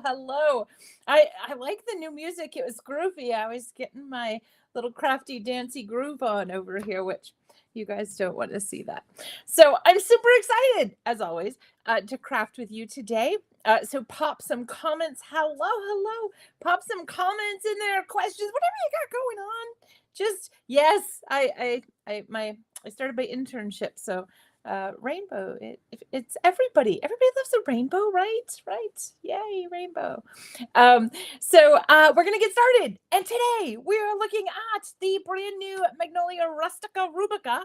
Hello. I like the new music. It was groovy. I was getting my little crafty dancy groove on over here, which you guys don't want to see that. So I'm super excited, as always, to craft with you today. So pop some comments. Hello. Pop some comments in there, questions, whatever you got going on. Just yes, I started my internship, so rainbow. It's everybody. Everybody loves a rainbow, right? Yay, rainbow. So we're gonna get started. And today we are looking at the brand new Magnolia Rustica Rubra.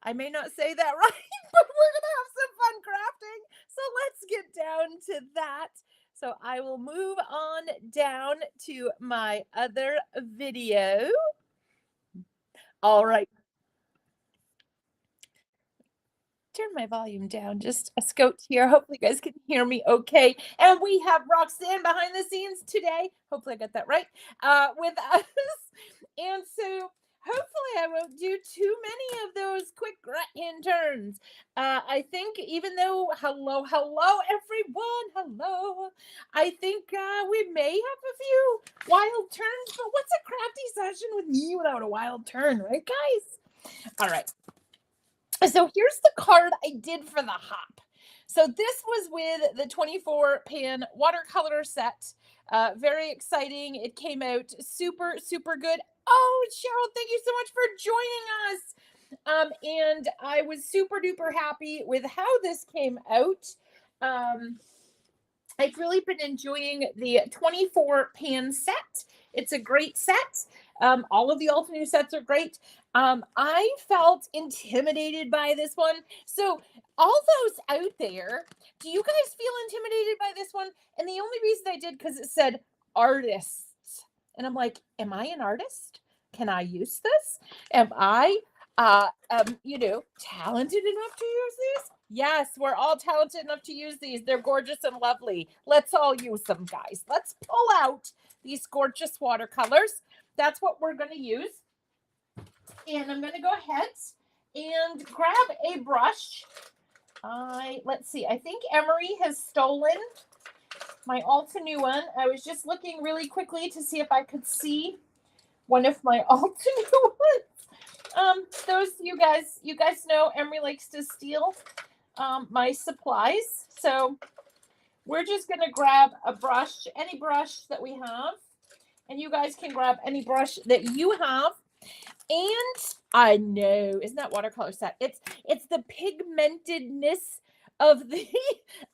I may not say that right, but we're gonna have some fun crafting. So let's get down to that. So I will move on down to my other video. All right. Turn my volume down just a scotch here. Hopefully you guys can hear me okay. And we have Roxanne behind the scenes today. Hopefully I got that right, with us. And so hopefully I won't do too many of those quick hand turns. I think even though, hello, everyone. Hello. I think we may have a few wild turns, but what's a crafty session with me without a wild turn, right, guys? All right. So here's the card I did for the hop. So this was with the 24 pan watercolor set. Very exciting. It came out super good. Oh, Cheryl, thank you so much for joining us. And I was super duper happy with how this came out. I've really been enjoying the 24 pan set. It's a great set. All of the Altenew sets are great. I felt intimidated by this one. So all those out there, do you guys feel intimidated by this one? And the only reason I did, because it said artists. And I'm like, am I an artist? Can I use this? Am I, talented enough to use these? Yes, we're all talented enough to use these. They're gorgeous and lovely. Let's all use them, guys. Let's pull out these gorgeous watercolors. That's what we're going to use. And I'm going to go ahead and grab a brush. Let's see. I think Emery has stolen my Altenew one. I was just looking really quickly to see if I could see one of my Altenew ones. Those you guys know Emery likes to steal my supplies. So we're just going to grab a brush, any brush that we have. And you guys can grab any brush that you have. And I know, isn't that watercolor set? It's the pigmentedness of the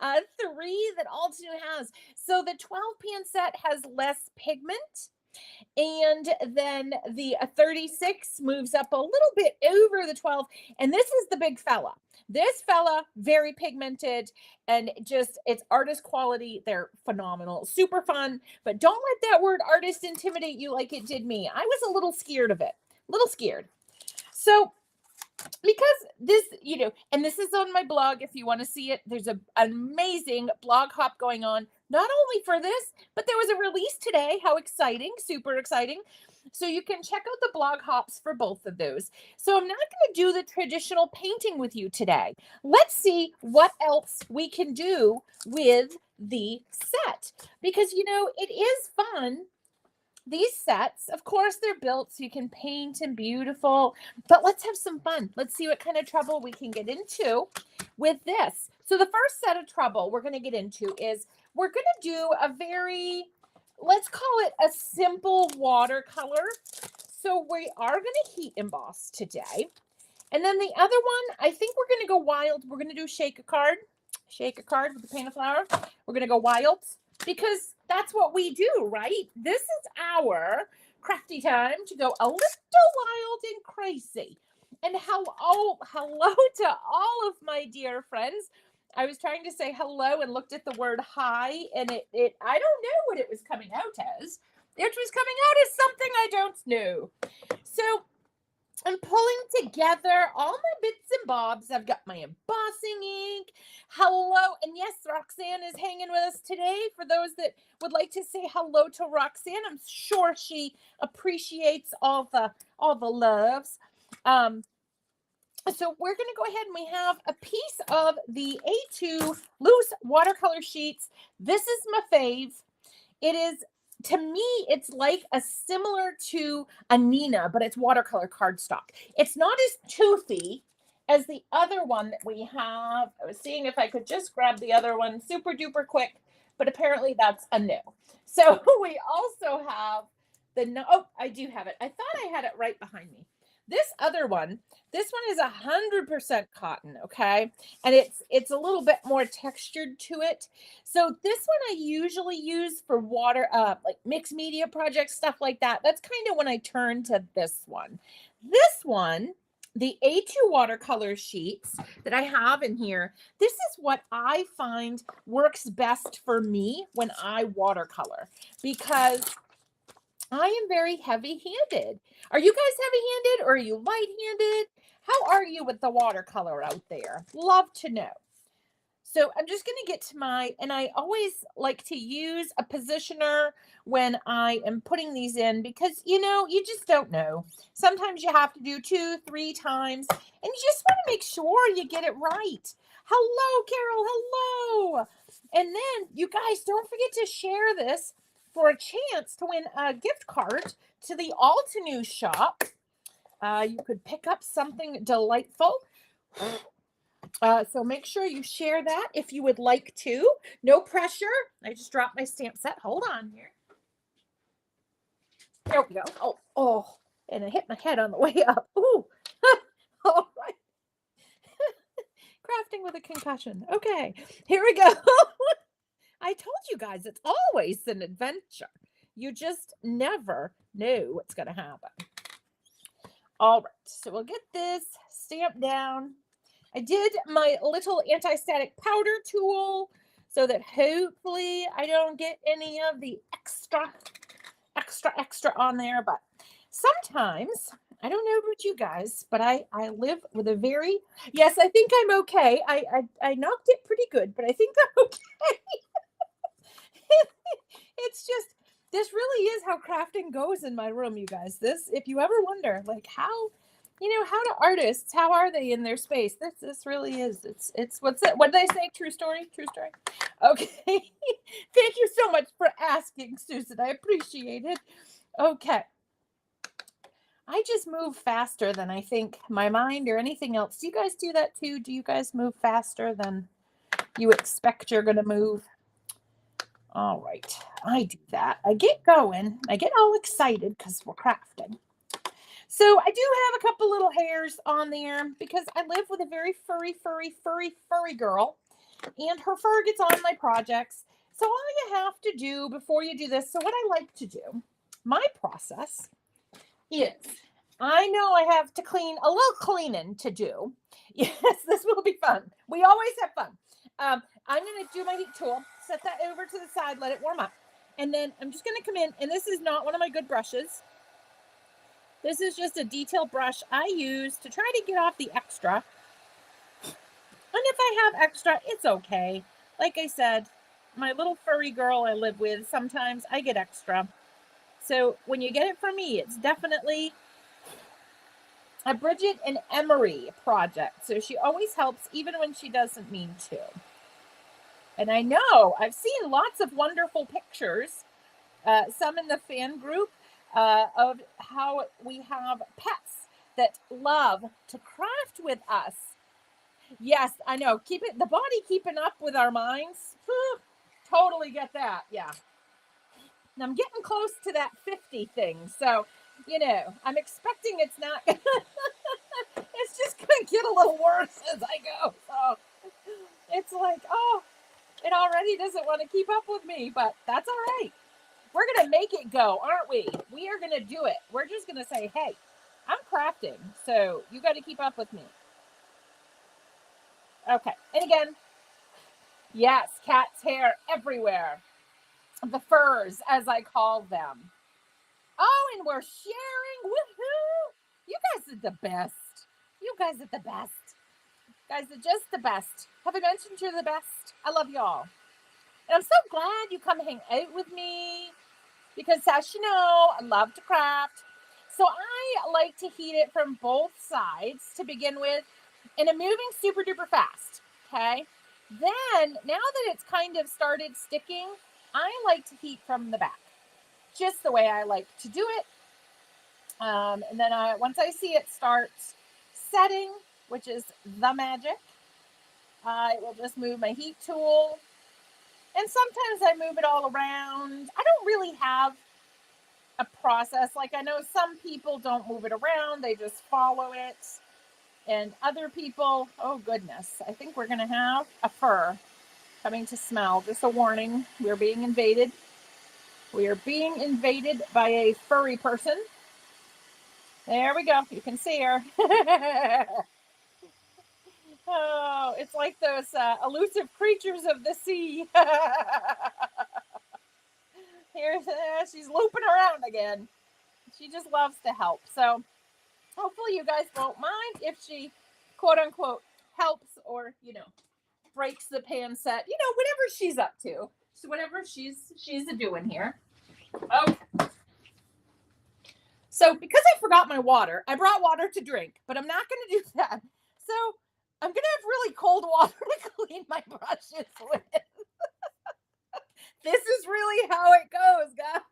3 that Altenew has. So the 12 pan set has less pigment. And then the 36 moves up a little bit over the 12. And this is the big fella. This fella, very pigmented, and just, it's artist quality. They're phenomenal, super fun. But don't let that word artist intimidate you like it did me. I was a little scared of it, So because this, and this is on my blog if you want to see it. There's an amazing blog hop going on, not only for this, but there was a release today. How exciting, super exciting. So you can check out the blog hops for both of those. So I'm not going to do the traditional painting with you today. Let's see what else we can do with the set. Because, it is fun. These sets, of course, they're built so you can paint and beautiful. But let's have some fun. Let's see what kind of trouble we can get into with this. So the first set of trouble we're going to get into is we're going to do a very, let's call it a simple watercolor. So we are going to heat emboss today. And then the other one, I think we're going to go wild. We're going to do shake a card with the paint of flour. We're going to go wild because that's what we do, right? This is our crafty time to go a little wild and crazy. And hello to all of my dear friends. I was trying to say hello and looked at the word hi, and it I don't know what it was coming out as. It was coming out as something I don't know. So I'm pulling together all my bits and bobs. I've got my embossing ink. Hello. And yes, Roxanne is hanging with us today. For those that would like to say hello to Roxanne, I'm sure she appreciates all the loves. So we're going to go ahead and we have a piece of the A2 loose watercolor sheets. This is my fave. It is, to me, it's like a similar to a Nina, but it's watercolor cardstock. It's not as toothy as the other one that we have. I was seeing if I could just grab the other one super duper quick, but apparently that's a no. So we also have oh, I do have it. I thought I had it right behind me. This other one, this one is 100% cotton, okay? And it's a little bit more textured to it. So this one I usually use for water, like mixed media projects, stuff like that. That's kind of when I turn to this one. This one, the A2 watercolor sheets that I have in here, this is what I find works best for me when I watercolor, because I am very heavy-handed. Are you guys heavy-handed or are you light-handed? How are you with the watercolor out there? Love to know. So I'm just going to get to and I always like to use a positioner when I am putting these in because, you know, you just don't know. Sometimes you have to do 2, 3 times, and you just want to make sure you get it right. Hello, Carol. Hello. And then you guys don't forget to share this for a chance to win a gift card to the Alta News shop. You could pick up something delightful. So make sure you share that if you would like to. No pressure. I just dropped my stamp set. Hold on here. There we go. Oh, and I hit my head on the way up. Ooh. All right. Crafting with a concussion. Okay, here we go. I told you guys it's always an adventure. You just never know what's going to happen. All right, so we'll get this stamped down. I did my little anti-static powder tool so that hopefully I don't get any of the extra on there. But sometimes, I don't know about you guys, but I live with a very, yes, I think I'm okay. I knocked it pretty good, but I think I'm okay. It's just, this really is how crafting goes in my room, you guys. This, if you ever wonder, like how, you know, how do artists, how are they in their space? This really is, it's what's it, what did I say? True story? True story. Okay. Thank you so much for asking, Susan. I appreciate it. Okay. I just move faster than I think my mind or anything else. Do you guys do that too? Do you guys move faster than you expect you're going to move? All right, I do that. I get going. I get all excited because we're crafting. So I do have a couple little hairs on there because I live with a very furry girl, and her fur gets on my projects. So all you have to do before you do this, so what I like to do, my process is, I know I have to clean, a little cleaning to do. Yes, this will be fun. We always have fun. I'm going to do my heat tool, set that over to the side, let it warm up. And then I'm just going to come in, and this is not one of my good brushes. This is just a detail brush I use to try to get off the extra. And if I have extra, it's okay. Like I said, my little furry girl I live with, sometimes I get extra. So when you get it from me, it's definitely a Bridget and Emery project. So she always helps, even when she doesn't mean to. And I know I've seen lots of wonderful pictures, some in the fan group, of how we have pets that love to craft with us. Yes, I know. Keep it, the body keeping up with our minds. Totally get that. Yeah. And I'm getting close to that 50 thing. So, you know, I'm expecting it's not gonna, it's just going to get a little worse as I go. So it's like, oh, it already doesn't want to keep up with me, but that's all right. We're going to make it go, aren't we? We are going to do it. We're just going to say, hey, I'm crafting, so you got to keep up with me. Okay. And again, yes, cat's hair everywhere. The furs, as I call them. Oh, and we're sharing. Woohoo! You guys are the best. You guys are the best. Guys are just the best. Have I mentioned you're the best? I love y'all. And I'm so glad you come hang out with me because, as you know, I love to craft. So I like to heat it from both sides to begin with, and I'm moving super duper fast. Okay. Then, now that it's kind of started sticking, I like to heat from the back, just the way I like to do it. And then once I see it starts setting, which is the magic, I will just move my heat tool. And sometimes I move it all around. I don't really have a process. Like, I know some people don't move it around. They just follow it. And other people, oh goodness, I think we're going to have a fur coming to smell. Just a warning, we're being invaded. We are being invaded by a furry person. There we go. You can see her. Oh, it's like those elusive creatures of the sea. She's looping around again. She just loves to help. So hopefully you guys won't mind if she, quote unquote, helps or, you know, breaks the pan set. You know, whatever she's up to. So whatever she's doing here. Okay. So because I forgot my water, I brought water to drink, but I'm not going to do that. So I'm going to have really cold water to clean my brushes with. This is really how it goes, guys.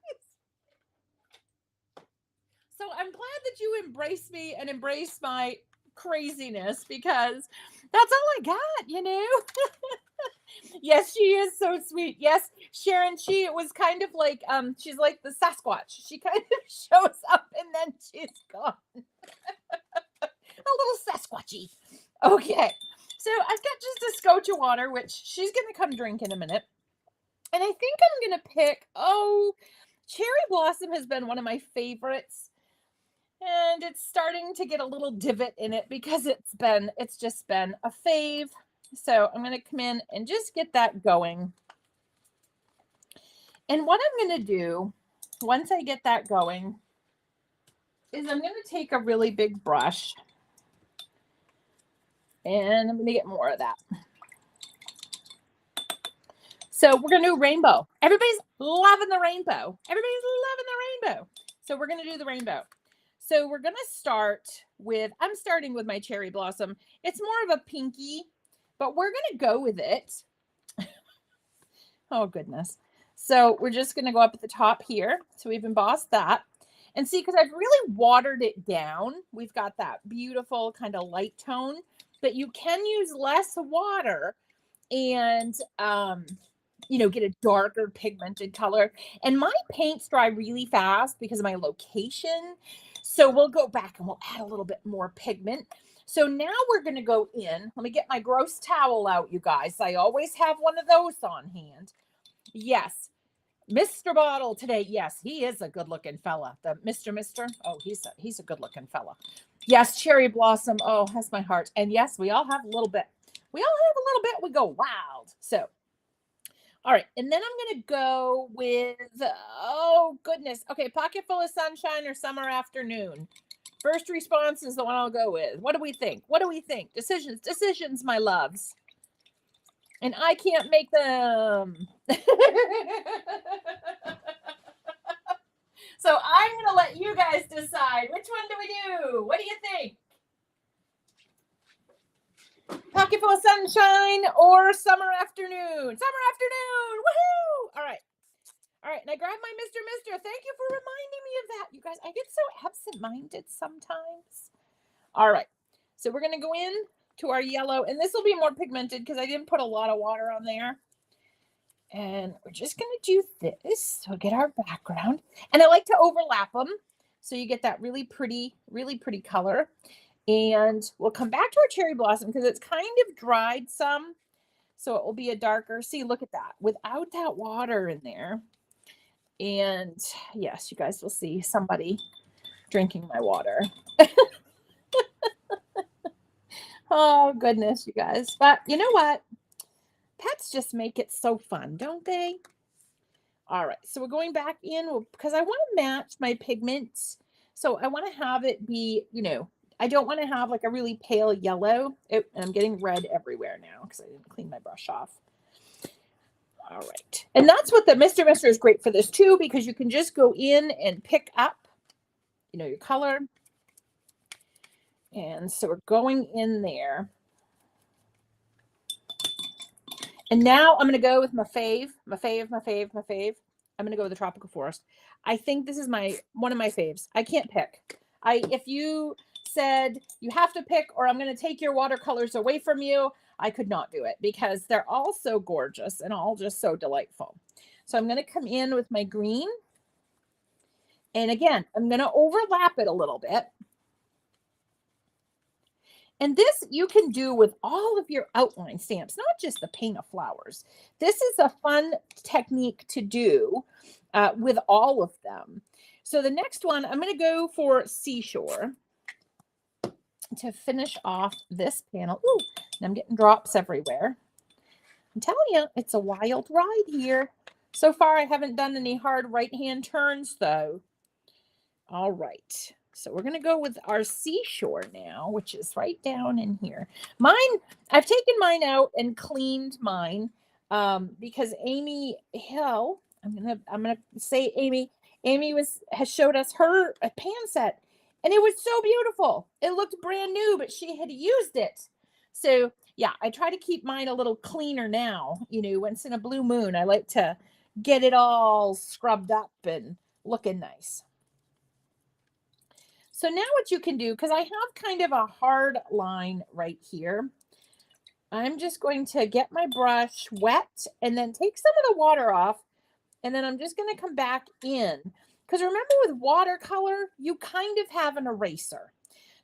So I'm glad that you embrace me and embrace my craziness because that's all I got, you know? Yes, she is so sweet. Yes, Sharon, she was kind of like, she's like the Sasquatch. She kind of shows up and then she's gone. A little Sasquatchy. Okay, so I've got just a scotch of water, which she's going to come drink in a minute. And I think I'm going to pick, Cherry Blossom has been one of my favorites. And it's starting to get a little divot in it because it's just been a fave. So I'm going to come in and just get that going. And what I'm going to do once I get that going is I'm going to take a really big brush and I'm going to get more of that. So we're going to do rainbow. Everybody's loving the rainbow. Everybody's loving the rainbow. So we're going to do the rainbow. So we're going to start with, I'm starting with my cherry blossom. It's more of a pinky, but we're going to go with it. Oh, goodness. So we're just going to go up at the top here. So we've embossed that. And see, because I've really watered it down, we've got that beautiful kind of light tone, but you can use less water and, you know, get a darker pigmented color. And my paints dry really fast because of my location. So we'll go back and we'll add a little bit more pigment. So now we're going to go in. Let me get my gross towel out, you guys. I always have one of those on hand. Yes. Mr. Bottle today. Yes, he is a good looking fella. The Mr. Oh, he's a good looking fella. Yes, Cherry Blossom. Oh, has my heart. And yes, we all have a little bit. We all have a little bit. We go wild. So, all right. And then I'm going to go with, oh, goodness. Okay, Pocket Full of Sunshine or Summer Afternoon. First response is the one I'll go with. What do we think? What do we think? Decisions, my loves. And I can't make them. So I'm going to let you guys decide. Which one do we do? What do you think? Pocket Full of Sunshine or Summer Afternoon? Summer Afternoon! Woohoo! All right. All right. And I grabbed my Mr. Thank you for reminding me of that. You guys, I get so absent-minded sometimes. All right. So we're going to go in to our yellow. And this will be more pigmented because I didn't put a lot of water on there. And we're just going to do this. So get our background. And I like to overlap them. So you get that really pretty color. And we'll come back to our cherry blossom because it's kind of dried some. So it will be a darker. See, look at that. Without that water in there. And yes, you guys will see somebody drinking my water. Oh, goodness, you guys. But you know what? Pets just make it so fun, don't they? All right, so we're going back in because I want to match my pigments. So I want to have it be, I don't want to have like a really pale yellow. And I'm getting red everywhere now because I didn't clean my brush off. All right. And that's what the Mister is great for this too, because you can just go in and pick up, your color. And so we're going in there. And now I'm going to go with my fave. I'm going to go with the Tropical Forest. I think this is one of my faves. I can't pick. If you said you have to pick or I'm going to take your watercolors away from you, I could not do it because they're all so gorgeous and all just so delightful. So I'm going to come in with my green. And again, I'm going to overlap it a little bit. And this you can do with all of your outline stamps, not just the paint of flowers. This is a fun technique to do with all of them. So the next one, I'm going to go for Seashore to finish off this panel. Ooh, and I'm getting drops everywhere. I'm telling you, it's a wild ride here. So far, I haven't done any hard right-hand turns, though. All right. So we're going to go with our Seashore now, which is right down in here. Mine, I've taken mine out and cleaned mine because Amy Hill, I'm going to say Amy has showed us her pan set and it was so beautiful. It looked brand new, but she had used it. So yeah, I try to keep mine a little cleaner now. Once in a blue moon, I like to get it all scrubbed up and looking nice. So now what you can do, because I have kind of a hard line right here, I'm just going to get my brush wet and then take some of the water off. And then I'm just going to come back in. Because remember with watercolor, you kind of have an eraser.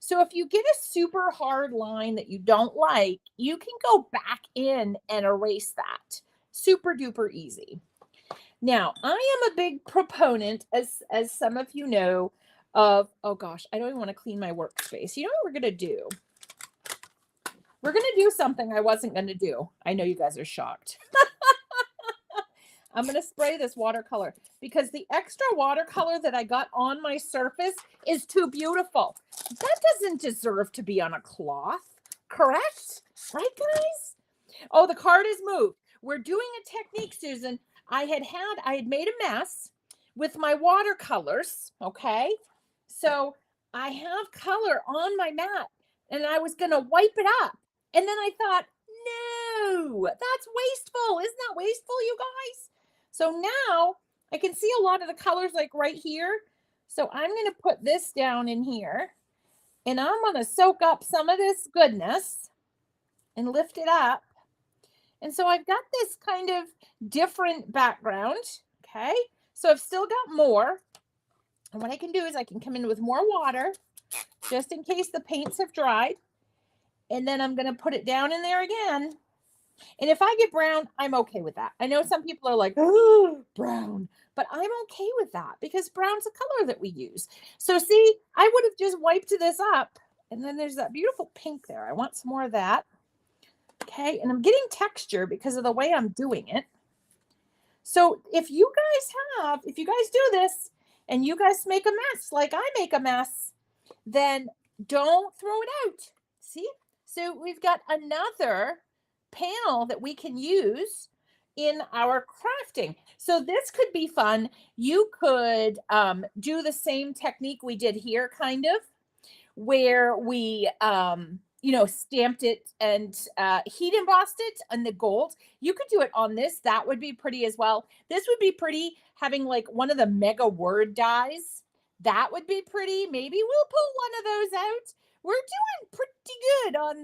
So if you get a super hard line that you don't like, you can go back in and erase that. Super duper easy. Now, I am a big proponent, as some of you know, of, oh gosh, I don't even want to clean my workspace. You know what we're going to do? We're going to do something I wasn't going to do. I know you guys are shocked. I'm going to spray this watercolor because the extra watercolor that I got on my surface is too beautiful. That doesn't deserve to be on a cloth, correct? Right, guys? Oh, the card is moved. We're doing a technique, Susan. I had made a mess with my watercolors, okay? So I have color on my mat and I was going to wipe it up. And then I thought, no, that's wasteful. Isn't that wasteful, you guys? So now I can see a lot of the colors like right here. So I'm going to put this down in here and I'm going to soak up some of this goodness and lift it up. And so I've got this kind of different background. Okay. So I've still got more. And what I can do is I can come in with more water just in case the paints have dried. And then I'm going to put it down in there again. And if I get brown, I'm okay with that. I know some people are like, oh, brown, but I'm okay with that because brown's a color that we use. So see, I would have just wiped this up. And then there's that beautiful pink there. I want some more of that. Okay. And I'm getting texture because of the way I'm doing it. So if you guys do this and you guys make a mess like I make a mess, then don't throw it out. See? So we've got another panel that we can use in our crafting. So this could be fun. You could do the same technique we did here, kind of, where we stamped it and heat embossed it on the gold. You could do it on this. That would be pretty as well. This would be pretty having like one of the mega word dies. That would be pretty. Maybe we'll pull one of those out. We're doing pretty good on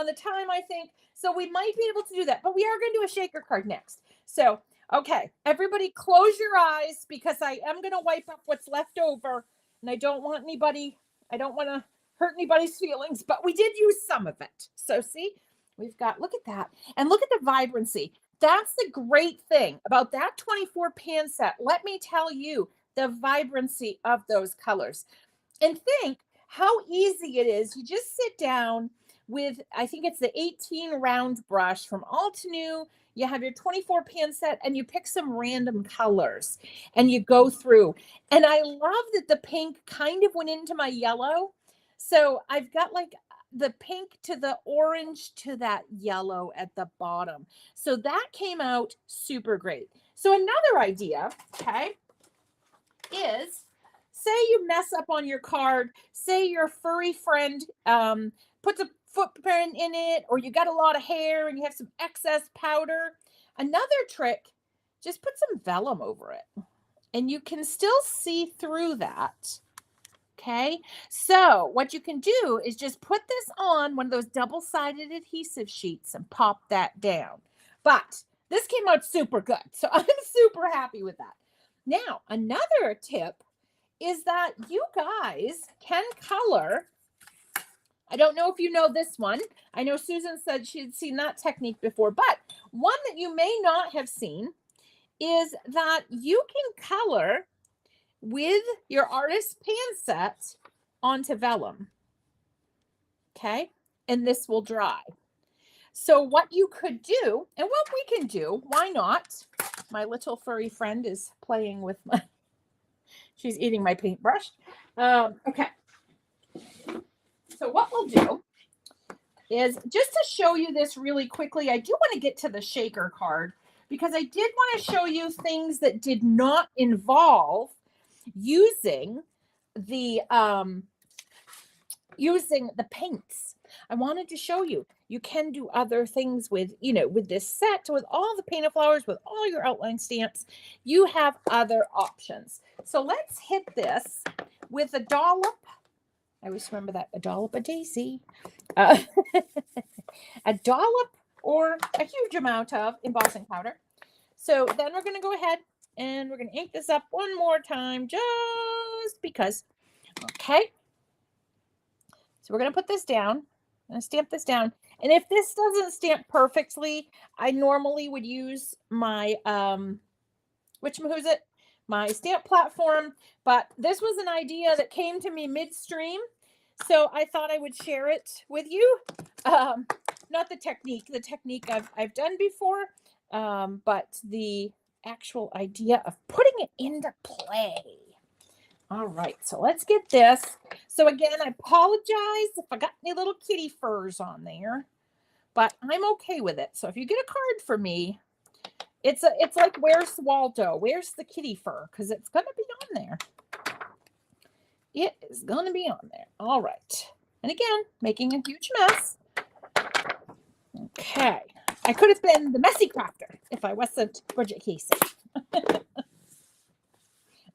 the time, I think. So we might be able to do that, but we are going to do a shaker card next. So, okay, everybody close your eyes because I am going to wipe up what's left over and I don't want to hurt anybody's feelings, but we did use some of it. So see, we've got, look at that. And look at the vibrancy. That's the great thing about that 24 pan set. Let me tell you the vibrancy of those colors. And think how easy it is. You just sit down with, I think it's the 18 round brush from Altenew. You have your 24 pan set and you pick some random colors and you go through. And I love that the pink kind of went into my yellow. So I've got like the pink to the orange to that yellow at the bottom. So that came out super great. So another idea, okay, is say you mess up on your card, say your furry friend puts a footprint in it, or you got a lot of hair and you have some excess powder. Another trick, just put some vellum over it and you can still see through that. Okay, so what you can do is just put this on one of those double-sided adhesive sheets and pop that down. But this came out super good, so I'm super happy with that. Now, another tip is that you guys can color. I don't know if you know this one. I know Susan said she had seen that technique before, but one that you may not have seen is that you can color with your artist pan set onto vellum. Okay, and this will dry. So what you could do, and what we can do, why not? My little furry friend is playing with my, she's eating my paintbrush. Okay. So what we'll do is just to show you this really quickly, I do want to get to the shaker card because I did want to show you things that did not involve using the paints. I wanted to show you can do other things with, with this set, with all the painted flowers, with all your outline stamps. You have other options. So let's hit this with a dollop. I always remember that, a dollop of daisy. A dollop or a huge amount of embossing powder. So then we're going to go ahead and we're going to ink this up one more time just because. Okay. So we're going to put this down. I'm going to stamp this down. And if this doesn't stamp perfectly, I normally would use my, my stamp platform. But this was an idea that came to me midstream. So I thought I would share it with you. Not the technique. The technique I've done before. But the actual idea of putting it into play. All right, so let's get this. So again, I apologize if I got any little kitty furs on there, but I'm okay with it. So if you get a card for me, it's like, where's Waldo? Where's the kitty fur? Because it's going to be on there. It is going to be on there. All right. And again, making a huge mess. Okay. I could have been the messy crafter if I wasn't Bridget Casey.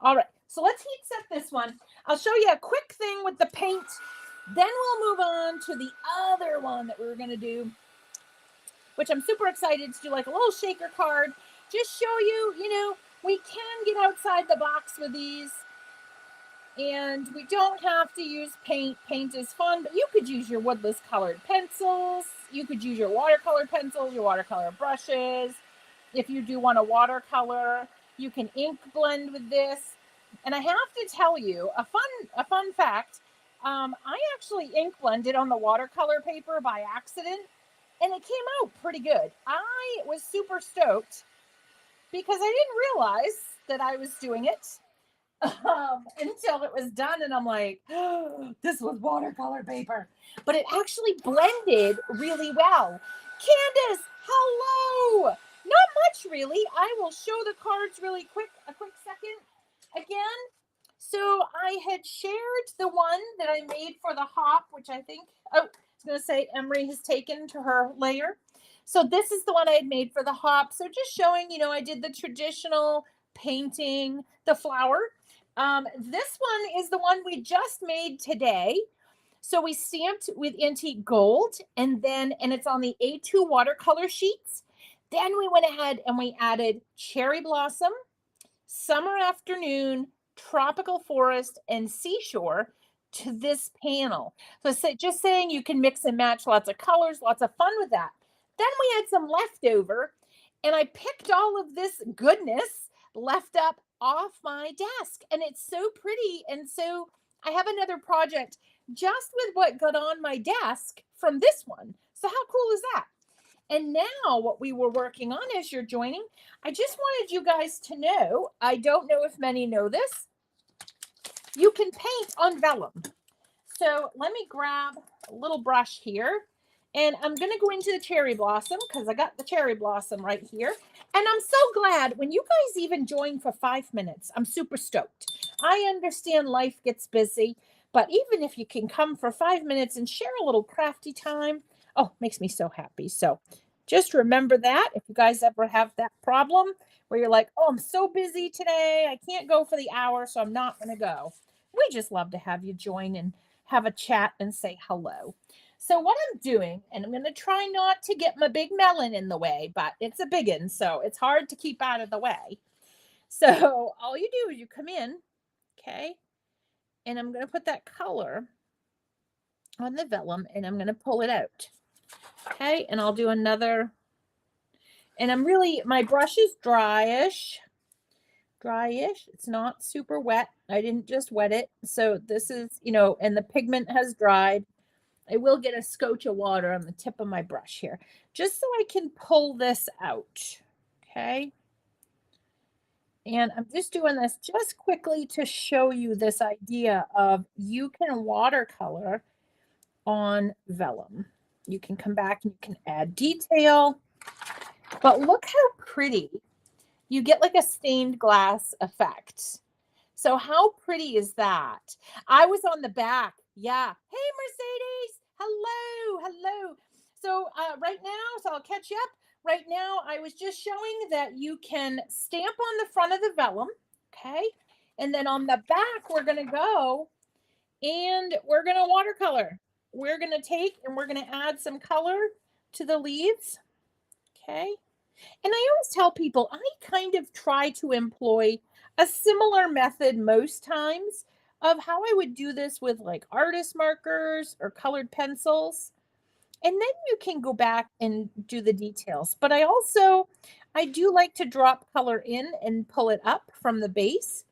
All right. So let's heat set this one. I'll show you a quick thing with the paint. Then we'll move on to the other one that we were going to do, which I'm super excited to do, like a little shaker card. Just show you, we can get outside the box with these. And we don't have to use paint. Paint is fun, but you could use your woodless colored pencils. You could use your watercolor pencils, your watercolor brushes. If you do want a watercolor, you can ink blend with this. And I have to tell you a fun fact. I actually ink blended on the watercolor paper by accident, and it came out pretty good. I was super stoked because I didn't realize that I was doing it until it was done, and I'm like, oh, this was watercolor paper. But it actually blended really well. Candace, hello! Not much, really. I will show the cards really quick, a quick second. Again, so I had shared the one that I made for the hop, which I think, I was going to say Emery has taken to her layer. So this is the one I had made for the hop. So just showing, I did the traditional painting, the flower. This one is the one we just made today. So we stamped with antique gold and it's on the A2 watercolor sheets. Then we went ahead and we added cherry blossom, summer afternoon, tropical forest, and seashore to this panel. So just saying you can mix and match lots of colors, lots of fun with that. Then we had some leftover, and I picked all of this goodness left up off my desk, and it's so pretty. And so I have another project just with what got on my desk from this one. So how cool is that? And now what we were working on as you're joining, I just wanted you guys to know, I don't know if many know this, you can paint on vellum. So let me grab a little brush here, and I'm going to go into the cherry blossom because I got the cherry blossom right here. And I'm so glad when you guys even join for 5 minutes, I'm super stoked. I understand life gets busy, but even if you can come for 5 minutes and share a little crafty time, oh, makes me so happy. So just remember that if you guys ever have that problem where you're like, oh, I'm so busy today, I can't go for the hour, so I'm not going to go. We just love to have you join and have a chat and say hello. So what I'm doing, and I'm going to try not to get my big melon in the way, but it's a big one, so it's hard to keep out of the way. So all you do is you come in, okay, and I'm going to put that color on the vellum, and I'm going to pull it out. Okay, and I'll do another, and I'm really, my brush is dryish. It's not super wet. I didn't just wet it. So this is, and the pigment has dried. I will get a scotch of water on the tip of my brush here, just so I can pull this out. Okay. And I'm just doing this just quickly to show you this idea of you can watercolor on vellum. You can come back and you can add detail, but look how pretty. You get like a stained glass effect. So how pretty is that? I was on the back. Yeah. Hey, Mercedes. Hello. So right now, so I'll catch you up. Right now, I was just showing that you can stamp on the front of the vellum. Okay. And then on the back, we're going to go and we're going to watercolor. We're going to take and we're going to add some color to the leaves. Okay. And I always tell people I kind of try to employ a similar method most times of how I would do this with like artist markers or colored pencils. And then you can go back and do the details. But I do like to drop color in and pull it up from the base.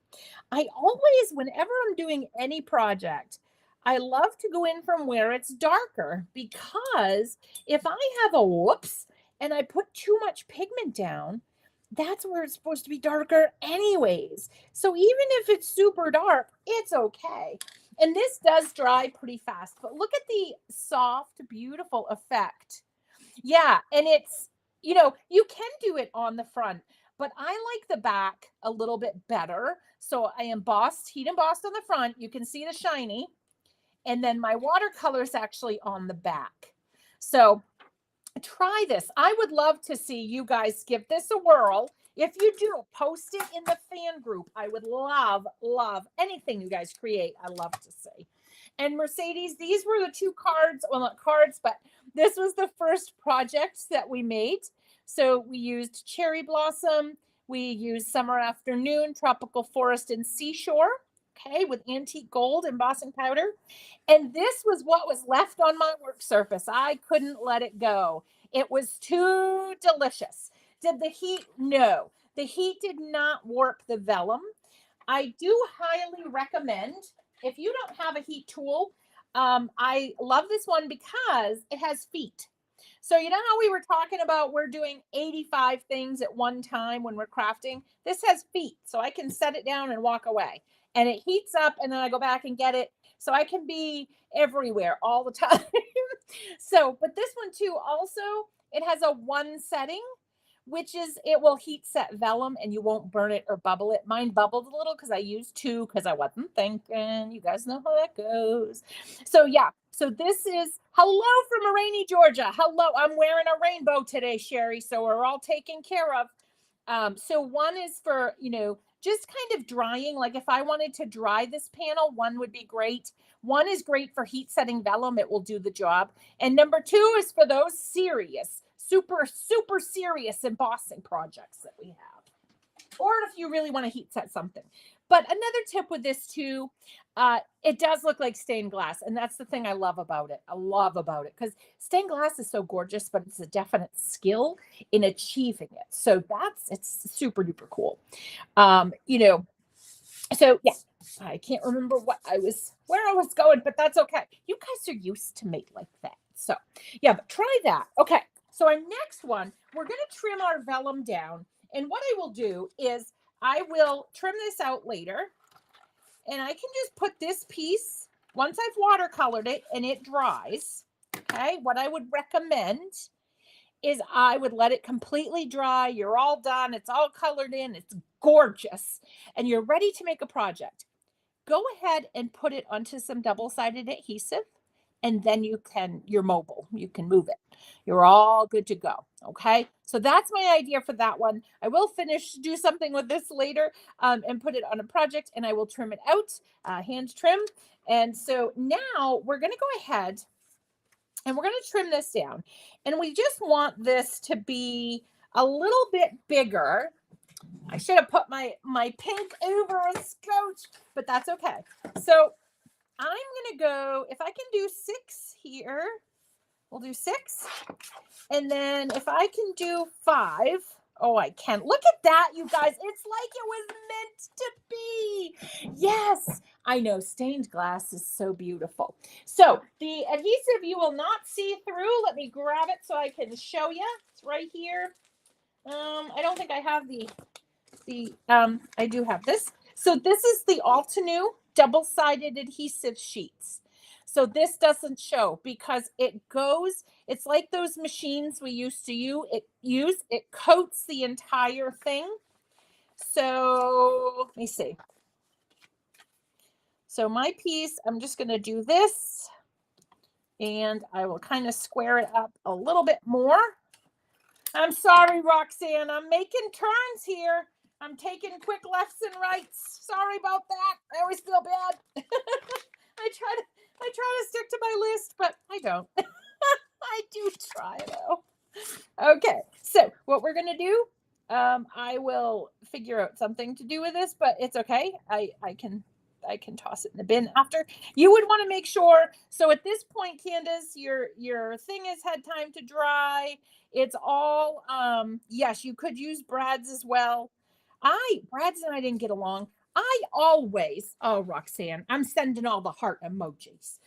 I always, whenever I'm doing any project, I love to go in from where it's darker, because if I have a whoops and I put too much pigment down, that's where it's supposed to be darker anyways. So even if it's super dark, it's okay. And this does dry pretty fast, but look at the soft, beautiful effect. Yeah, and it's, you can do it on the front, but I like the back a little bit better. So I heat embossed on the front. You can see the shiny. And then my watercolor is actually on the back. So try this. I would love to see you guys give this a whirl. If you do, post it in the fan group. I would love anything you guys create. I love to see. And Mercedes, these were the 2 cards. Well, not cards, but this was the first project that we made. So we used cherry blossom. We used summer afternoon, tropical forest, and seashore. Okay, with antique gold embossing powder. And this was what was left on my work surface. I couldn't let it go. It was too delicious. Did the heat? No. The heat did not warp the vellum. I do highly recommend, if you don't have a heat tool, I love this one because it has feet. So you know how we were talking about we're doing 85 things at one time when we're crafting? This has feet, so I can set it down and walk away. And it heats up, and then I go back and get it. So I can be everywhere all the time. So, but this one too, also, it has a 1 setting, which is it will heat set vellum and you won't burn it or bubble it. Mine bubbled a little because I used 2 because I wasn't thinking. You guys know how that goes. So yeah, so this is hello from Rainy, Georgia. Hello, I'm wearing a rainbow today, Sherry. So we're all taken care of. So one is for, just kind of drying. Like if I wanted to dry this panel, 1 would be great. 1 is great for heat setting vellum. It will do the job. And number 2 is for those serious super, super serious embossing projects that we have. Or if you really want to heat set something. But another tip with this too, it does look like stained glass. And that's the thing I love about it. I love about it because stained glass is so gorgeous, but it's a definite skill in achieving it. So it's super duper cool. You know, so yeah, I can't remember where I was going, but that's okay. You guys are used to me like that. So yeah, but try that. Okay. So our next one, we're going to trim our vellum down. And what I will do is I will trim this out later, and I can just put this piece, once I've watercolored it and it dries, okay, what I would recommend is I would let it completely dry. You're all done. It's all colored in. It's gorgeous. And you're ready to make a project. Go ahead and put it onto some double-sided adhesive, and then you're mobile. You can move it. You're all good to go. Okay. So that's my idea for that one. I will do something with this later and put it on a project, and I will trim it out, hand trim. And so now we're going to go ahead and we're going to trim this down. And we just want this to be a little bit bigger. I should have put my pink over a scotch, but that's okay. So I'm going to go, if I can do 6 here, we'll do 6. And then if I can do 5, oh, I can. Look at that, you guys. It's like it was meant to be. Yes, I know. Stained glass is so beautiful. So the adhesive you will not see through. Let me grab it so I can show you. It's right here. I don't think I have I do have this. So this is the Altenew double-sided adhesive sheets. So this doesn't show because it's like those machines we used to use. It coats the entire thing. So let me see. So my piece, I'm just going to do this, and I will kind of square it up a little bit more. I'm sorry, Roxanne. I'm making turns here. I'm taking quick lefts and rights. Sorry about that. I always feel bad. I try to stick to my list, but I don't. I do try though. Okay, so what we're gonna do, I will figure out something to do with this, but it's okay. I can toss it in the bin after. You would want to make sure. So at this point, Candace, your thing has had time to dry. It's all yes, you could use Brad's as well. Brad's and I didn't get along. Oh, Roxanne, I'm sending all the heart emojis.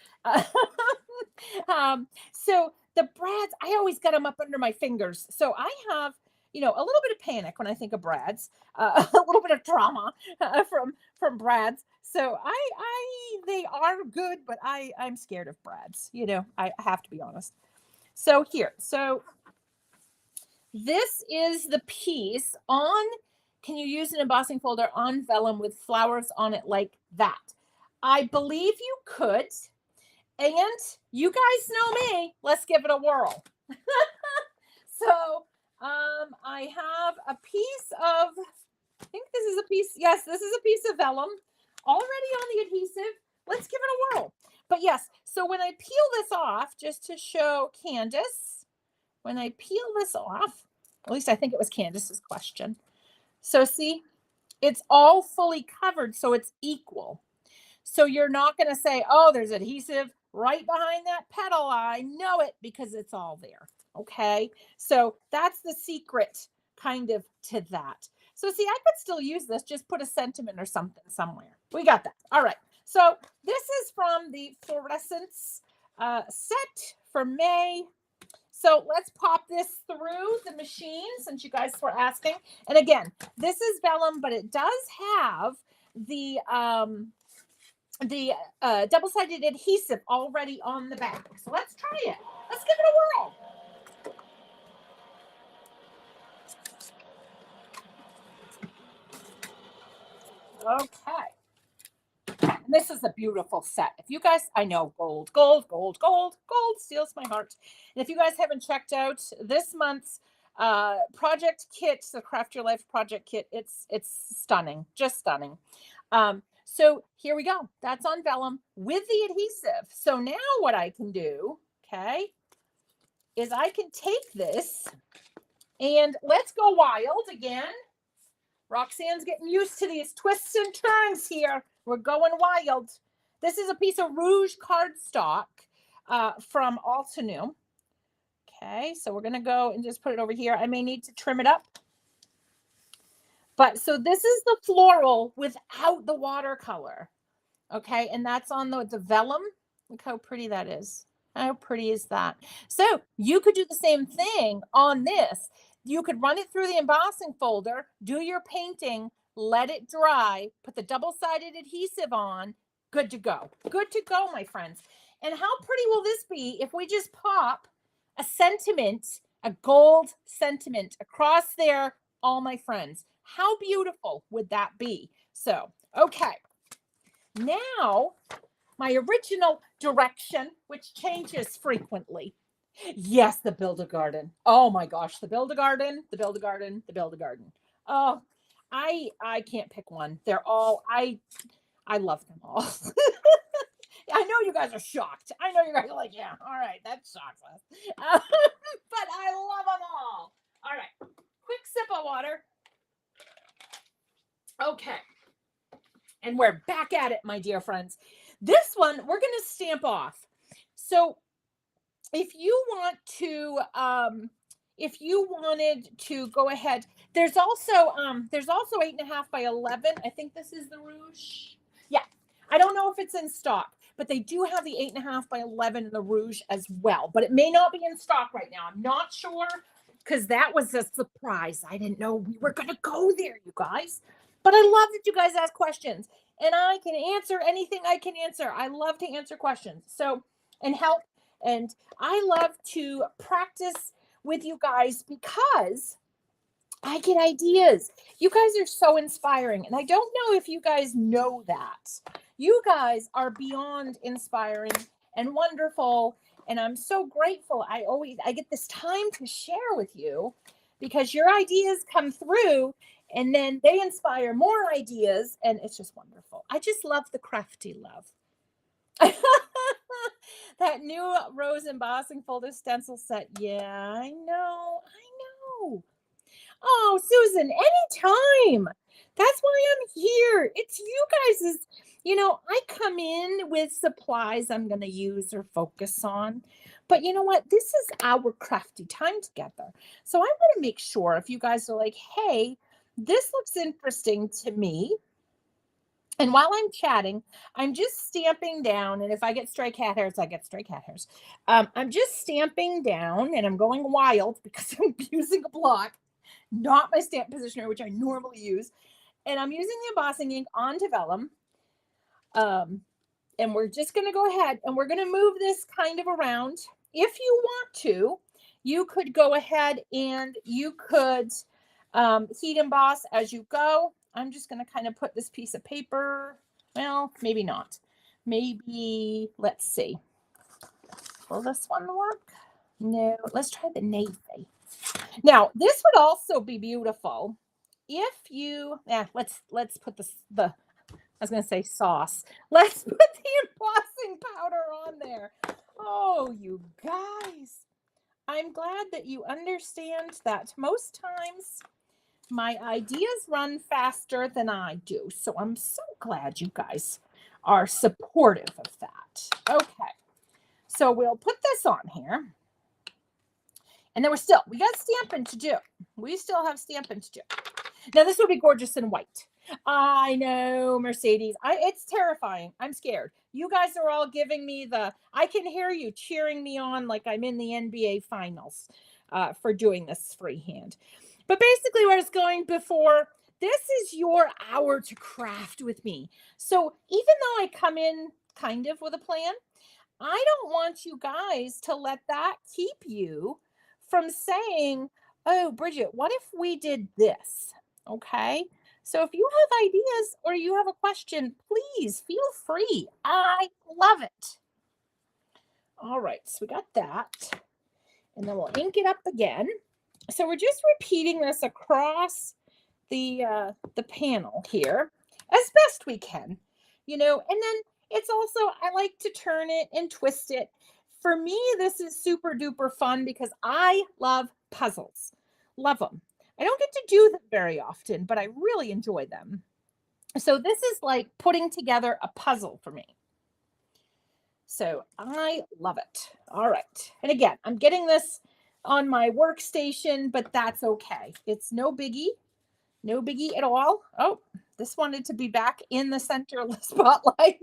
So the Brad's, I always got them up under my fingers. So I have, a little bit of panic when I think of Brad's, a little bit of trauma from Brad's. So they are good, but I'm scared of Brad's. I have to be honest. So here, this is the piece on. Can you use an embossing folder on vellum with flowers on it like that? I believe you could. And you guys know me. Let's give it a whirl. So I have a piece of, I think this is a piece. Yes, this is a piece of vellum already on the adhesive. Let's give it a whirl. But yes, so when I peel this off, just to show Candace, when I peel this off, at least I think it was Candace's question. So see, it's all fully covered, so it's equal. So you're not going to say, oh, there's adhesive right behind that petal. I know it because it's all there. Okay. So that's the secret kind of to that. So see, I could still use this. Just put a sentiment or something somewhere. We got that. All right. So this is from the fluorescence set for May. So let's pop this through the machine since you guys were asking. And again, this is vellum, but it does have the double-sided adhesive already on the back. So let's try it. Let's give it a whirl. Okay. And this is a beautiful set. If you guys, I know gold steals my heart. And if you guys haven't checked out this month's project kit, the Craft Your Life project kit, it's stunning, just stunning. So here we go. That's on vellum with the adhesive. So now what I can do, okay, is I can take this and let's go wild again. Roxanne's getting used to these twists and turns here. We're going wild. This is a piece of rouge cardstock from Altenew. Okay, so we're going to go and just put it over here. I may need to trim it up. But so this is the floral without the watercolor. Okay, and that's on the vellum. Look how pretty that is. How pretty is that? So you could do the same thing on this. You could run it through the embossing folder, do your painting, let it dry, put the double-sided adhesive on, good to go. Good to go, my friends. And how pretty will this be if we just pop a sentiment, a gold sentiment across there, all my friends? How beautiful would that be? So, okay. Now, my original direction, which changes frequently. Yes, the Build-A-Garden. Oh my gosh, the Build-A-Garden, the Build-A-Garden, the Build-A-Garden. Oh, I can't pick one. They're all, I love them all. I know you guys are shocked. I know you guys are like, yeah, all right, that shocks us. But I love them all. All right, quick sip of water. Okay. And we're back at it, my dear friends. This one, we're going to stamp off. So if you want to, if you wanted to go ahead, there's also 8.5 by 11. I think this is the rouge. Yeah. I don't know if it's in stock, but they do have the 8.5 by 11 in the rouge as well, but it may not be in stock right now. I'm not sure because that was a surprise. I didn't know we were going to go there, you guys. But I love that you guys ask questions and I can answer anything I can answer. I love to answer questions. So, and help. And I love to practice with you guys because I get ideas. You guys are so inspiring. And I don't know if you guys know that. You guys are beyond inspiring and wonderful. And I'm so grateful. I get this time to share with you because your ideas come through and then they inspire more ideas. And it's just wonderful. I just love the crafty love. That new rose embossing folder stencil set. Yeah, I know. Oh, Susan, anytime. That's why I'm here. It's you guys' I come in with supplies I'm going to use or focus on. But you know what? This is our crafty time together. So I want to make sure if you guys are like, hey, this looks interesting to me. And while I'm chatting, I'm just stamping down. And if I get stray cat hairs, I get stray cat hairs. I'm just stamping down and I'm going wild because I'm using a block, not my stamp positioner, which I normally use. And I'm using the embossing ink onto vellum. And we're just going to go ahead and we're going to move this kind of around. If you want to, you could go ahead and you could heat emboss as you go. I'm just going to kind of put this piece of paper. Well, maybe not. Maybe, let's see. Will this one work? No, let's try the navy. Now, this would also be beautiful if you, let's put I was going to say sauce. Let's put the embossing powder on there. Oh, you guys. I'm glad that you understand that most times my ideas run faster than I do. So I'm so glad you guys are supportive of that. Okay. So we'll put this on here. And then we got stamping to do. We still have stamping to do. Now this would be gorgeous in white. I know, Mercedes. It's terrifying. I'm scared. You guys are all giving me I can hear you cheering me on like I'm in the NBA finals for doing this freehand. But basically where it's going before, this is your hour to craft with me. So even though I come in kind of with a plan, I don't want you guys to let that keep you from saying, oh, Bridget, what if we did this? Okay. So if you have ideas or you have a question, please feel free. I love it. All right. So we got that. And then we'll ink it up again. So we're just repeating this across the panel here as best we can, and then it's also, I like to turn it and twist it For me, this is super duper fun because I love puzzles. Love them. I don't get to do them very often, but I really enjoy them. So this is like putting together a puzzle for me. So I love it. All right. And again, I'm getting this on my workstation, but that's okay. It's no biggie. No biggie at all. Oh, this wanted to be back in the center of the spotlight.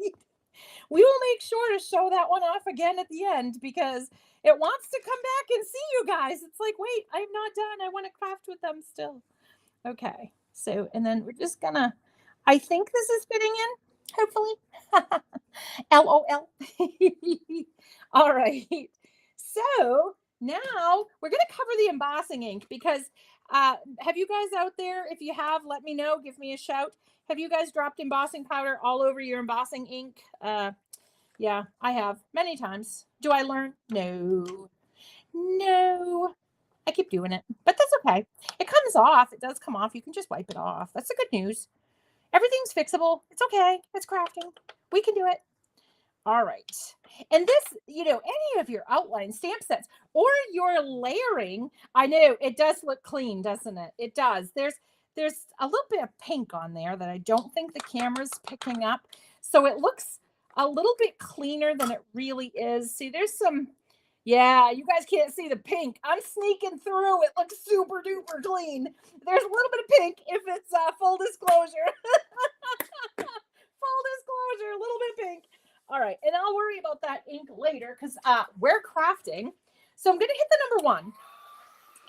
We will make sure to show that one off again at the end because it wants to come back and see you guys. It's like, wait, I'm not done. I want to craft with them still. Okay. So, and then we're just gonna, I think this is fitting in, hopefully. LOL. All right. So now we're going to cover the embossing ink because have you guys out there, if you have, let me know, give me a shout. Have you guys dropped embossing powder all over your embossing ink? Yeah, I have many times. Do I learn? No. I keep doing it, but that's okay. It comes off. It does come off. You can just wipe it off. That's the good news. Everything's fixable. It's okay. It's crafting. We can do it. All right. And this, any of your outline stamp sets or your layering, I know it does look clean, doesn't it? It does. There's a little bit of pink on there that I don't think the camera's picking up. So it looks a little bit cleaner than it really is. See, there's some, yeah, you guys can't see the pink. I'm sneaking through. It looks super duper clean. There's a little bit of pink if it's full disclosure. Full disclosure, a little bit of pink. All right, and I'll worry about that ink later because we're crafting. So I'm going to hit the number 1. And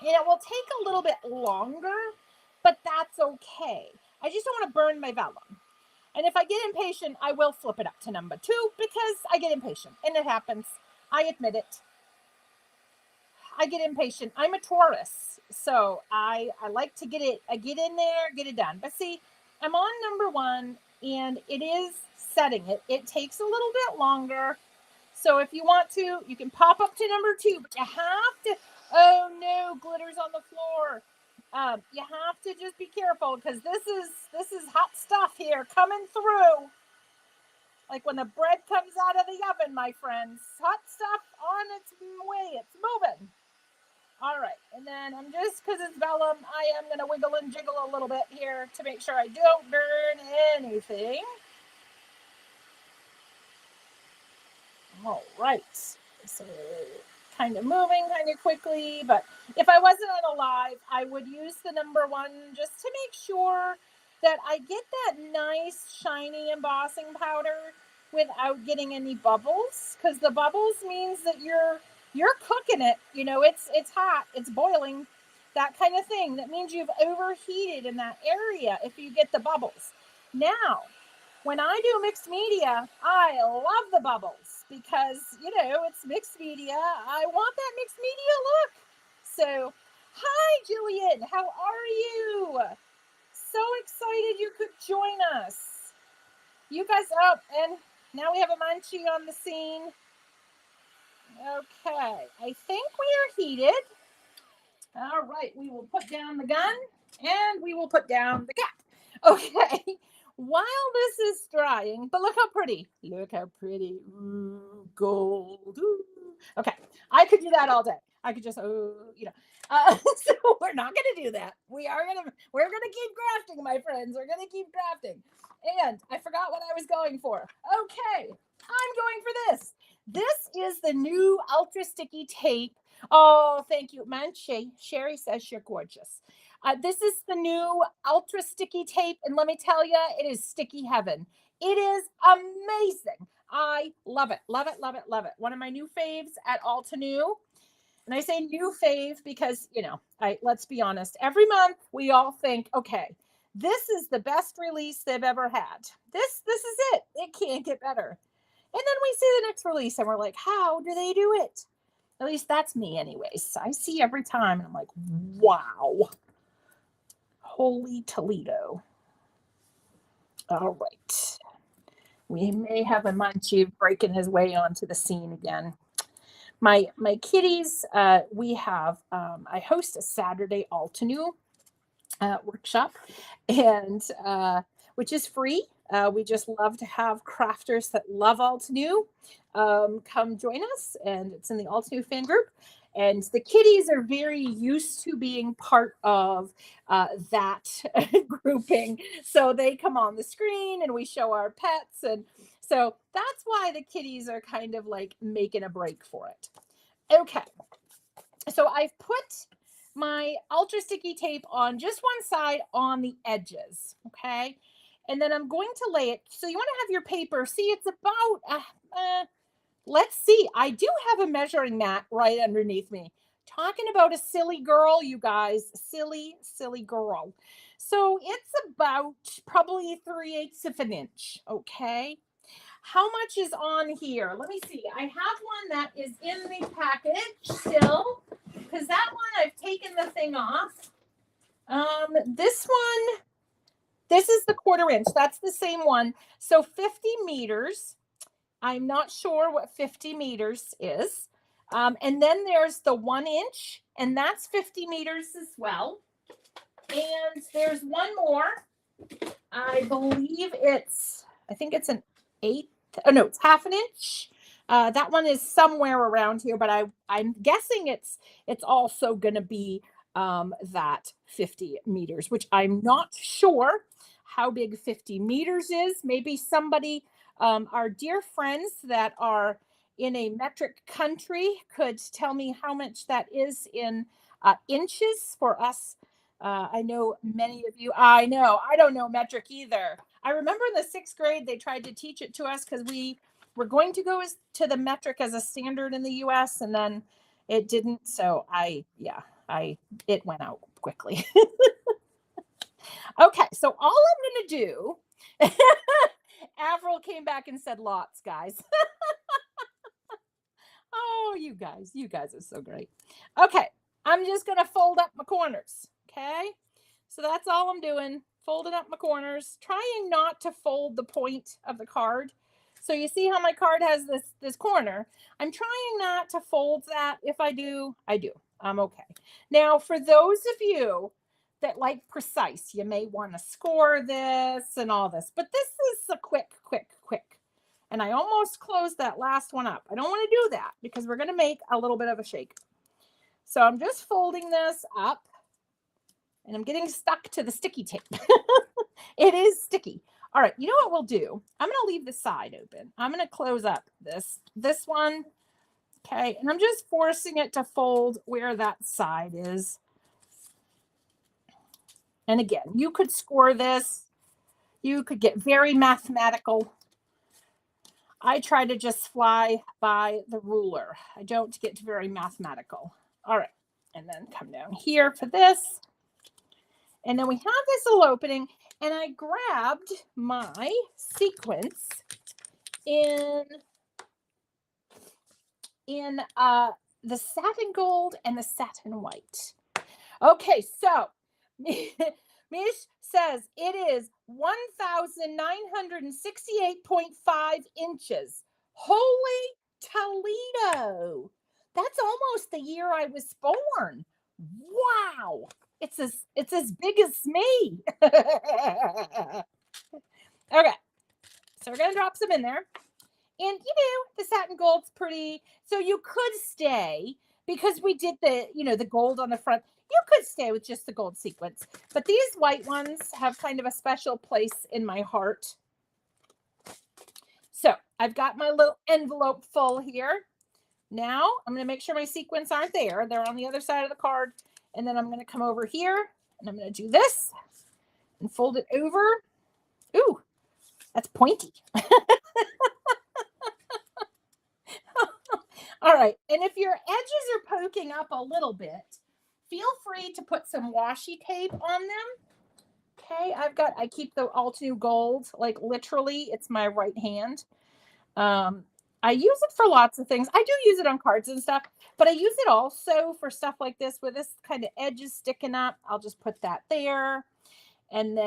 it will take a little bit longer, but that's okay. I just don't want to burn my vellum. And if I get impatient, I will flip it up to number 2 because I get impatient. And it happens. I admit it. I get impatient. I'm a Taurus. So I like to get in there, get it done. But see, I'm on number 1 and it is setting it. It takes a little bit longer. So if you want to, you can pop up to number 2, but you have to, oh no, glitter's on the floor. You have to just be careful because this is hot stuff here coming through. Like when the bread comes out of the oven, my friends. Hot stuff on its way. It's moving. All right. And then I'm just, because it's vellum, I am going to wiggle and jiggle a little bit here to make sure I don't burn anything. All right. So kind of moving kind of quickly, but if I wasn't on a live, I would use the number 1 just to make sure that I get that nice shiny embossing powder without getting any bubbles, because the bubbles means that you're cooking it. It's hot, it's boiling, that kind of thing. That means you've overheated in that area if you get the bubbles. Now, when I do mixed media, I love the bubbles because, it's mixed media. I want that mixed media look. So, hi, Jillian. How are you? So excited you could join us. You guys up, and now we have a munchie on the scene. Okay, I think we are heated. All right, we will put down the gun, and we will put down the cat. Okay. While this is drying, but look how pretty. Look how pretty. Ooh, gold. Ooh. Okay. I could do that all day. I could just, so we're not going to do that. We're going to keep crafting, my friends. We're going to keep crafting. And I forgot what I was going for. Okay. I'm going for this. This is the new Ultra Sticky Tape. Oh, thank you, man. Sherry says you're gorgeous. This is the new Ultra Sticky Tape, and let me tell you, it is sticky heaven. It is amazing. I love it, love it, love it, love it. One of my new faves at Alta New. And I say new fave because, let's be honest. Every month, we all think, okay, this is the best release they've ever had. This is it. It can't get better. And then we see the next release, and we're like, how do they do it? At least that's me anyways. I see every time, and I'm like, wow. Holy Toledo. All right. We may have a munchie breaking his way onto the scene again. My kitties, we have, I host a Saturday Alta New workshop. And which is free. We just love to have crafters that love Alt New come join us, and it's in the Alt New fan group. And the kitties are very used to being part of that grouping. So they come on the screen and we show our pets. And so that's why the kitties are kind of like making a break for it. Okay. So I've put my ultra sticky tape on just one side on the edges. Okay. And then I'm going to lay it. So you want to have your paper. See, it's about let's see. I do have a measuring mat right underneath me. Talking about a silly girl, you guys. Silly, silly girl. So it's about probably 3/8 of an inch. Okay. How much is on here? Let me see. I have one that is in the package still, because that one I've taken the thing off. This one, this is the 1/4 inch. That's the same one. So 50 meters. I'm not sure what 50 meters is. And then there's the 1 inch, and that's 50 meters as well. And there's one more. I believe I think it's an 1/8. Oh, no, it's 1/2 inch. That one is somewhere around here, but I'm guessing it's also going to be that 50 meters, which I'm not sure how big 50 meters is. Maybe somebody, our dear friends that are in a metric country, could tell me how much that is in inches for us. I know many of you, I know, I don't know metric either. I remember in the 6th grade, they tried to teach it to us because we were going to go to the metric as a standard in the US, and then it didn't. So it went out quickly. Okay, so all I'm going to do, Avril came back and said lots, guys. Oh, you guys are so great. Okay, I'm just going to fold up my corners. Okay, so that's all I'm doing. Folding up my corners, trying not to fold the point of the card. So you see how my card has this corner. I'm trying not to fold that. If I do, I do. I'm okay. Now, for those of you that like precise, you may want to score this and all this, but this is a quick. And I almost closed that last one up. I don't want to do that because we're going to make a little bit of a shake. So I'm just folding this up. And I'm getting stuck to the sticky tape. It is sticky. All right, you know what we'll do? I'm going to leave the side open. I'm going to close up this one. Okay, and I'm just forcing it to fold where that side is. And again, you could score this. You could get very mathematical. I try to just fly by the ruler. I don't get very mathematical. All right, and then come down here for this. And then we have this little opening, and I grabbed my sequins in the satin gold and the satin white. Okay, so Mish says it is 1,968.5 inches. Holy Toledo! That's almost the year I was born. Wow! It's as big as me. Okay, so we're gonna drop some in there, and the satin gold's pretty. So you could stay because we did the gold on the front. You could stay with just the gold sequins, but these white ones have kind of a special place in my heart. So I've got my little envelope full here. Now I'm going to make sure my sequins aren't there. They're on the other side of the card. And then I'm going to come over here and I'm going to do this and fold it over. Ooh, that's pointy. All right. And if your edges are poking up a little bit, feel free to put some washi tape on them. Okay. I keep the Alt New Gold, like literally it's my right hand. I use it for lots of things. I do use it on cards and stuff, but I use it also for stuff like this where this kind of edge is sticking up. I'll just put that there. And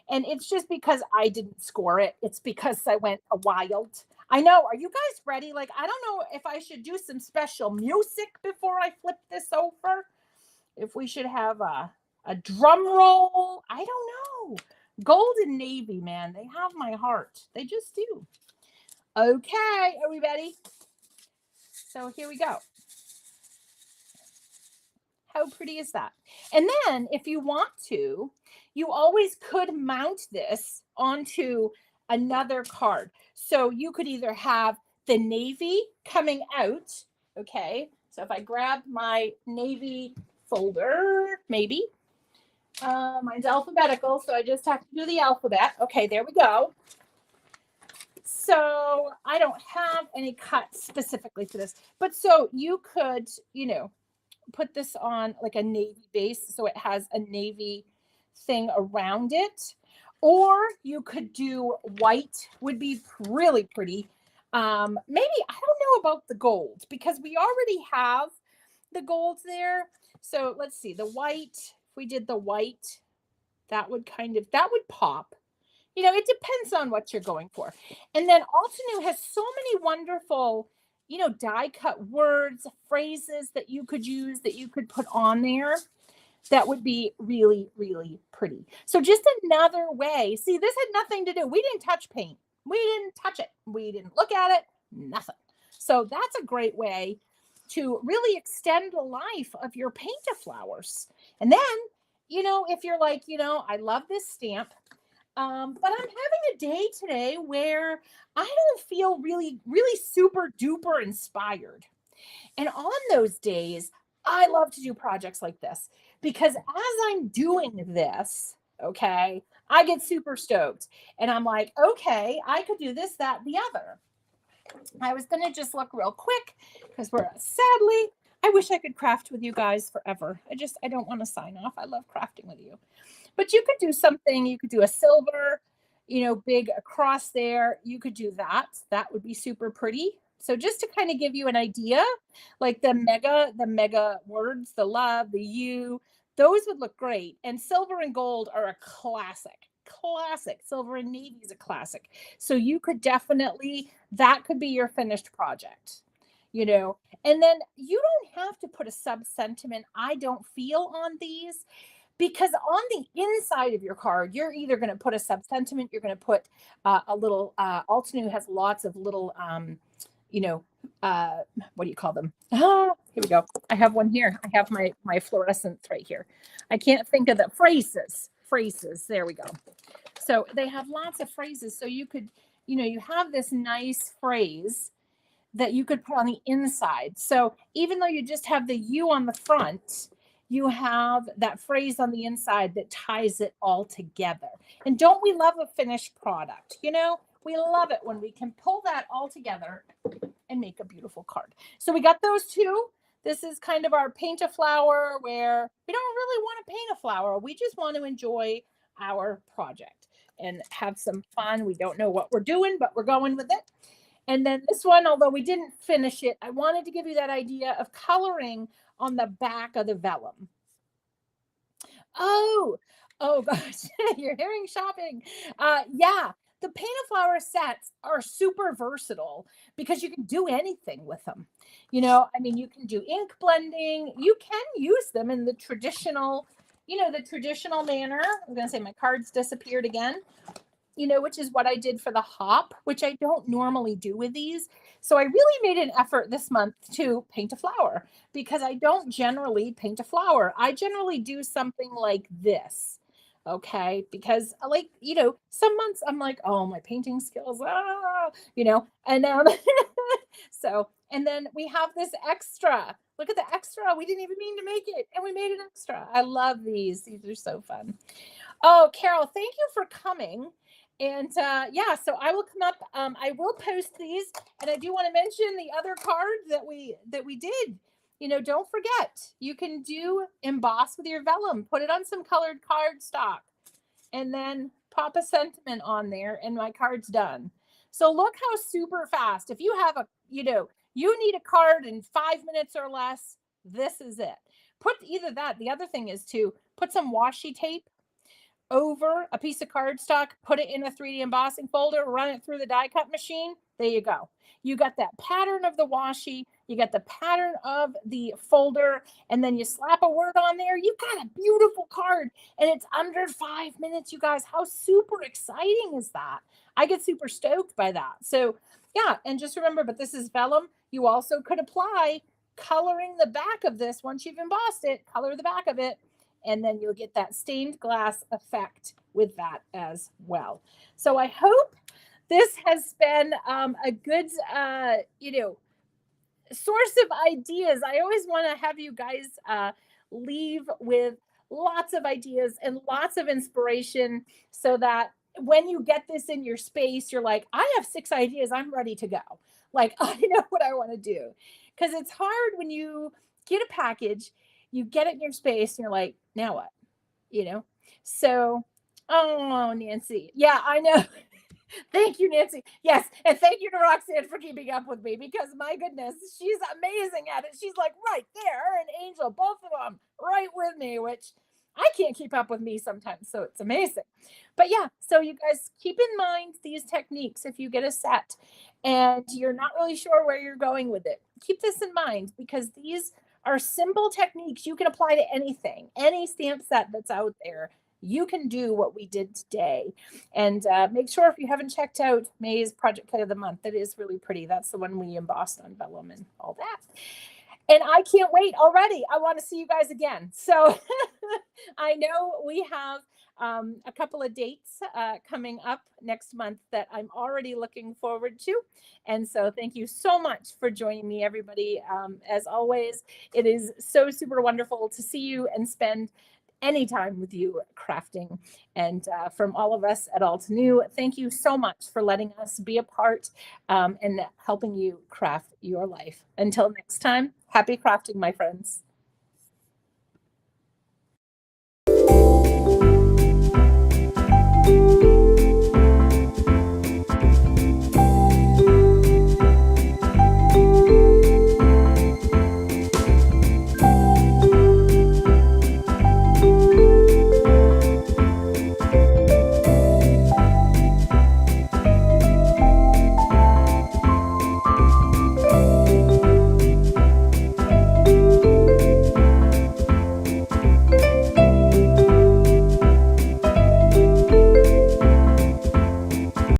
it's just because I didn't score it. It's because I went wild. I know. Are you guys ready? Like, I don't know if I should do some special music before I flip this over. If we should have a drum roll. I don't know. Gold and navy, man, they have my heart. They just do. Okay, are we ready? So here we go. How pretty is that? And then if you want to, you always could mount this onto another card. So you could either have the navy coming out. Okay. So if I grab my navy folder, maybe. Mine's alphabetical, so I just have to do the alphabet. Okay, there we go. So I don't have any cuts specifically for this, but so you could, put this on like a navy base, so it has a navy thing around it. Or you could do white, would be really pretty. Maybe, I don't know about the gold, because we already have the gold there. So let's see, the white, if we did the white, that would pop. It depends on what you're going for. And then Altenew has so many wonderful, die cut words, phrases that you could use, that you could put on there. That would be really, really pretty. So just another way. See, this had nothing to do. We didn't touch paint. We didn't touch it. We didn't look at it. Nothing. So that's a great way to really extend the life of your paint-a-flowers. And then, if you're like, I love this stamp, but I'm having a day today where I don't feel really, really super duper inspired. And on those days, I love to do projects like this, because as I'm doing this, okay, I get super stoked. And I'm like, okay, I could do this, that, the other. I was going to just look real quick, because sadly, I wish I could craft with you guys forever. I don't want to sign off. I love crafting with you. But you could do something, you could do a silver, big across there. You could do that. That would be super pretty. So just to kind of give you an idea, like the mega words, the love, the you, those would look great. And silver and gold are a classic. Silver and navy is a classic. So you could definitely, that could be your finished project, and then you don't have to put a sub-sentiment, I don't feel, on these. Because on the inside of your card, you're either going to put a sub-sentiment, you're going to put a little, Altenew has lots of little, what do you call them? Here we go. I have one here. I have my fluorescence right here. I can't think of the phrases. There we go. So they have lots of phrases. So you could, you have this nice phrase that you could put on the inside. So even though you just have the you on the front, you have that phrase on the inside that ties it all together. And don't we love a finished product? We love it when we can pull that all together and make a beautiful card. So we got those two. This is kind of our paint a flower, where we don't really want to paint a flower. We just want to enjoy our project and have some fun. We don't know what we're doing, but we're going with it. And then this one, although we didn't finish it, I wanted to give you that idea of coloring on the back of the vellum. Oh gosh, you're hearing shopping. Yeah, the paint-a-flower sets are super versatile, because you can do anything with them. You can do ink blending. You can use them in the traditional, manner. I'm going to say my cards disappeared again. Which is what I did for the hop, which I don't normally do with these. So I really made an effort this month to paint a flower, because I don't generally paint a flower. I generally do something like this. Okay. Because some months I'm like, oh, my painting skills, and so, and then we have this extra. Look at the extra. We didn't even mean to make it, and we made it extra. I love these. These are so fun. Oh, Carol, thank you for coming. And yeah, so I will come up. I will post these, and I do want to mention the other cards that we did. Don't forget, you can do emboss with your vellum. Put it on some colored cardstock, and then pop a sentiment on there, and my card's done. So look how super fast. If you have you need a card in 5 minutes or less, this is it. Put either that. The other thing is to put some washi tape over a piece of cardstock, put it in a 3D embossing folder, run it through the die cut machine. There you go. You got that pattern of the washi, you got the pattern of the folder, and then you slap a word on there. You've got a beautiful card, and it's under 5 minutes, you guys. How super exciting is that? I get super stoked by that. So yeah, and just remember, but this is vellum. You also could apply coloring the back of this once you've embossed it, color the back of it, and then you'll get that stained glass effect with that as well. So I hope this has been a good, source of ideas. I always want to have you guys leave with lots of ideas and lots of inspiration so that when you get this in your space, you're like, I have 6 ideas. I'm ready to go. Like, I know what I want to do. Because it's hard when you get a package, you get it in your space, and you're like, now what? So, oh, Nancy. Yeah, I know. Thank you, Nancy. Yes. And thank you to Roxanne for keeping up with me, because my goodness, she's amazing at it. She's like right there, her and Angel, both of them right with me, which I can't keep up with me sometimes. So it's amazing. But yeah, so you guys keep in mind these techniques if you get a set and you're not really sure where you're going with it. Keep this in mind, because these are simple techniques you can apply to anything, any stamp set that's out there. You can do what we did today. And make sure, if you haven't checked out May's Project Kit of the Month, that is really pretty. That's the one we embossed on vellum and all that. And I can't wait already. I want to see you guys again. So I know we have a couple of dates coming up next month that I'm already looking forward to. And so thank you so much for joining me, everybody. As always, it is so super wonderful to see you and spend any time with you crafting. And from all of us at Alt New, thank you so much for letting us be a part and helping you craft your life. Until next time, happy crafting, my friends.